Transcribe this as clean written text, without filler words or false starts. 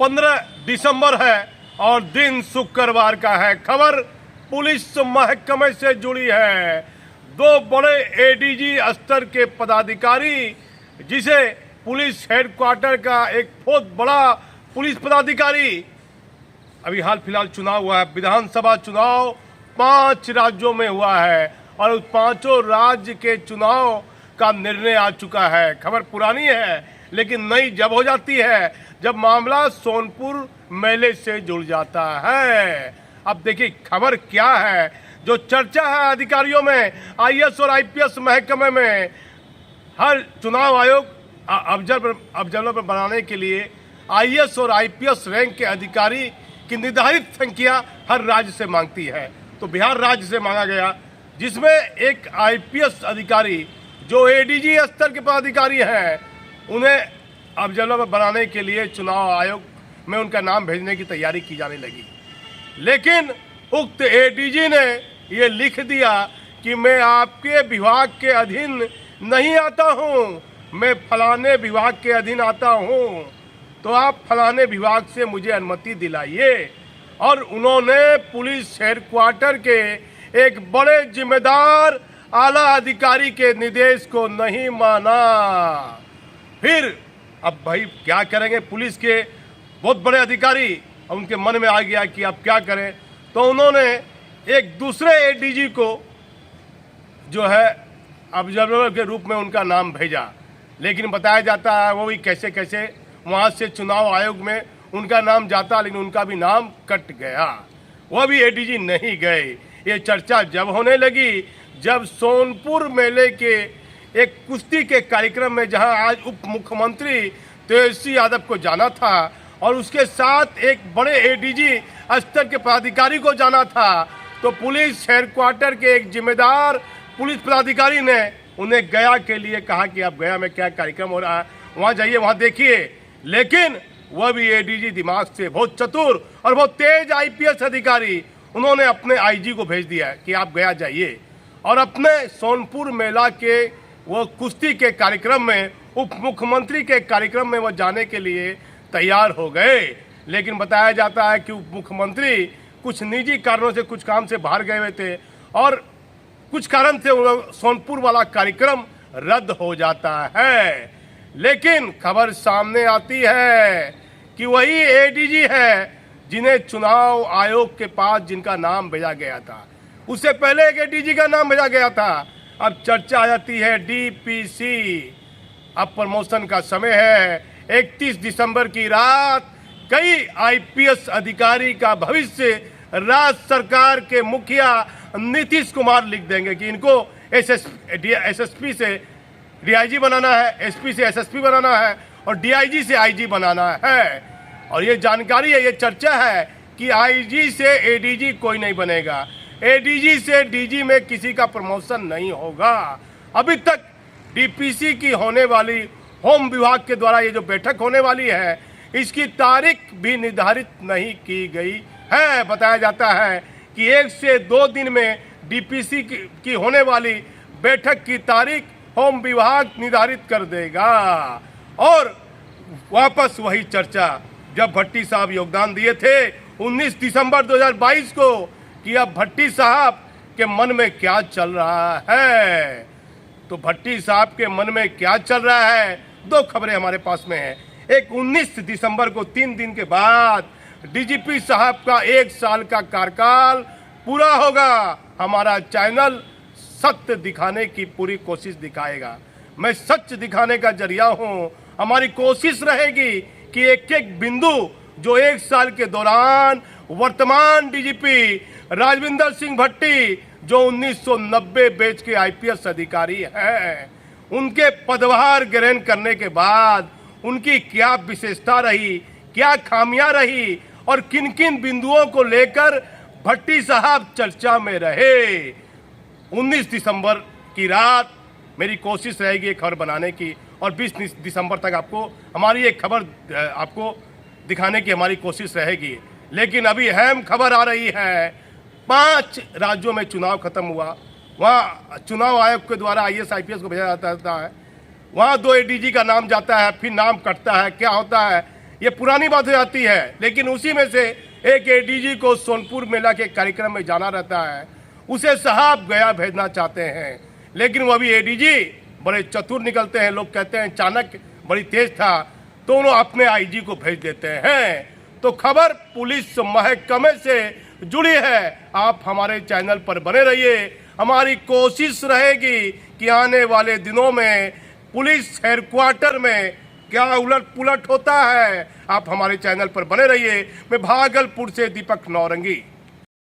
15 दिसंबर है और दिन शुक्रवार का है। खबर पुलिस महकमे से जुड़ी है। दो बड़े एडीजी स्तर के पदाधिकारी, जिसे पुलिस हेडक्वार्टर का एक बहुत बड़ा पुलिस पदाधिकारी, अभी हाल फिलहाल चुनाव हुआ है, विधानसभा चुनाव 5 राज्यों में हुआ है और उस 5 राज्य के चुनाव का निर्णय आ चुका है। खबर पुरानी है लेकिन नई जब हो जाती है जब मामला सोनपुर मेले से जुड़ जाता है। अब देखिए खबर क्या है। जो चर्चा है अधिकारियों में, आईएएस और आईपीएस महकमे में, हर चुनाव आयोग ऑब्जर्वर बनाने के लिए आईएएस और आईपीएस रैंक के अधिकारी की निर्धारित संख्या हर राज्य से मांगती है। तो बिहार राज्य से मांगा गया, जिसमें एक आईपीएस अधिकारी जो एडीजी स्तर के पदाधिकारी हैं, उन्हें ऑब्जर्वर बनाने के लिए चुनाव आयोग में उनका नाम भेजने की तैयारी की जाने लगी। लेकिन उक्त एडीजी ने ये लिख दिया कि मैं आपके विभाग के अधीन नहीं आता हूँ, मैं फलाने विभाग के अधीन आता हूँ, तो आप फलाने विभाग से मुझे अनुमति दिलाइए। और उन्होंने पुलिस हेडक्वार्टर के एक बड़े जिम्मेदार आला अधिकारी के निर्देश को नहीं माना। फिर अब भाई क्या करेंगे, पुलिस के बहुत बड़े अधिकारी, उनके मन में आ गया कि अब क्या करें, तो उन्होंने एक दूसरे एडीजी को जो है ऑब्जर्वर के रूप में उनका नाम भेजा। लेकिन बताया जाता है वो भी कैसे कैसे वहाँ से चुनाव आयोग में उनका नाम जाता, लेकिन उनका भी नाम कट गया, वह भी एडीजी नहीं गए। ये चर्चा जब होने लगी जब सोनपुर मेले के एक कुश्ती के कार्यक्रम में, जहां आज उप मुख्यमंत्री तेजस्वी यादव को जाना था और उसके साथ एक बड़े एडीजी स्तर के पदाधिकारी को जाना था, तो पुलिस हेडक्वार्टर के एक जिम्मेदार पुलिस पदाधिकारी ने उन्हें गया के लिए कहा कि आप गया में क्या कार्यक्रम हो रहा है, वहां जाइए, वहां देखिए। लेकिन वह भी एडीजी दिमाग से बहुत चतुर और बहुत तेज आईपीएस अधिकारी, उन्होंने अपने आईजी को भेज दिया कि आप गया जाइए, और अपने सोनपुर मेला के वो कुश्ती के कार्यक्रम में, उप मुख्यमंत्री के कार्यक्रम में वो जाने के लिए तैयार हो गए। लेकिन बताया जाता है कि उप मुख्यमंत्री कुछ निजी कारणों से, कुछ काम से बाहर गए हुए थे और कुछ कारण से सोनपुर वाला कार्यक्रम रद्द हो जाता है। लेकिन खबर सामने आती है कि वही एडीजी है जिन्हें चुनाव आयोग के पास जिनका नाम भेजा गया था, उससे पहले एक एडीजी का नाम भेजा गया था। अब चर्चा आ जाती है डीपीसी। अब प्रमोशन का समय है। 31 दिसंबर की रात कई आईपीएस अधिकारी का भविष्य राज्य सरकार के मुखिया नीतीश कुमार लिख देंगे कि इनको एसएसपी से डीआईजी बनाना है, एसपी से एसएसपी बनाना है और डीआईजी से आईजी बनाना है। और ये जानकारी है, ये चर्चा है कि आईजी से एडीजी कोई नहीं बनेगा, एडीजी से डीजी में किसी का प्रमोशन नहीं होगा। अभी तक डीपीसी की होने वाली होम विभाग के द्वारा ये जो बैठक होने वाली है, इसकी तारीख भी निर्धारित नहीं की गई है। बताया जाता है कि 1 से 2 दिन में डीपीसी की होने वाली बैठक की तारीख होम विभाग निर्धारित कर देगा। और वापस वही चर्चा जब भट्टी साहब योगदान दिए थे 19 दिसंबर 2022 को, कि अब भट्टी साहब के मन में क्या चल रहा है। तो भट्टी साहब के मन में क्या चल रहा है, 2 खबरें हमारे पास में हैं। एक 19 दिसंबर को 3 दिन के बाद डीजीपी साहब का 1 साल का कार्यकाल पूरा होगा। हमारा चैनल सत्य दिखाने की पूरी कोशिश दिखाएगा। मैं सच दिखाने का जरिया हूं। हमारी कोशिश रहेगी कि एक एक बिंदु जो 1 साल के दौरान वर्तमान डीजीपी राजविंदर सिंह भट्टी, जो 1990 बैच के आईपीएस अधिकारी हैं, उनके पदभार ग्रहण करने के बाद उनकी क्या विशेषता रही, क्या खामियां रही और किन किन बिंदुओं को लेकर भट्टी साहब चर्चा में रहे। 19 दिसंबर की रात मेरी कोशिश रहेगी एक खबर बनाने की और 20 दिसंबर तक आपको हमारी एक खबर आपको दिखाने की हमारी कोशिश रहेगी। लेकिन अभी अहम खबर आ रही है। 5 राज्यों में चुनाव खत्म हुआ, वहाँ चुनाव आयोग के द्वारा आईएएस आईपीएस को भेजा जाता है, वहाँ 2 एडीजी का नाम जाता है, फिर नाम कटता है, क्या होता है ये पुरानी बात हो जाती है, लेकिन उसी में से एक एडीजी को सोनपुर मेला के कार्यक्रम में जाना रहता है, उसे साहब गया भेजना चाहते हैं, लेकिन वह भी एडीजी बड़े चतुर निकलते हैं। लोग कहते हैं चाणक्य बड़ी तेज था, तो उन्होंने अपने आईजी को भेज देते हैं। तो खबर पुलिस महकमे से जुड़ी है। आप हमारे चैनल पर बने रहिए। हमारी कोशिश रहेगी कि आने वाले दिनों में पुलिस हेडक्वार्टर में क्या उलट पुलट होता है। आप हमारे चैनल पर बने रहिए। मैं भागलपुर से दीपक नौरंगी।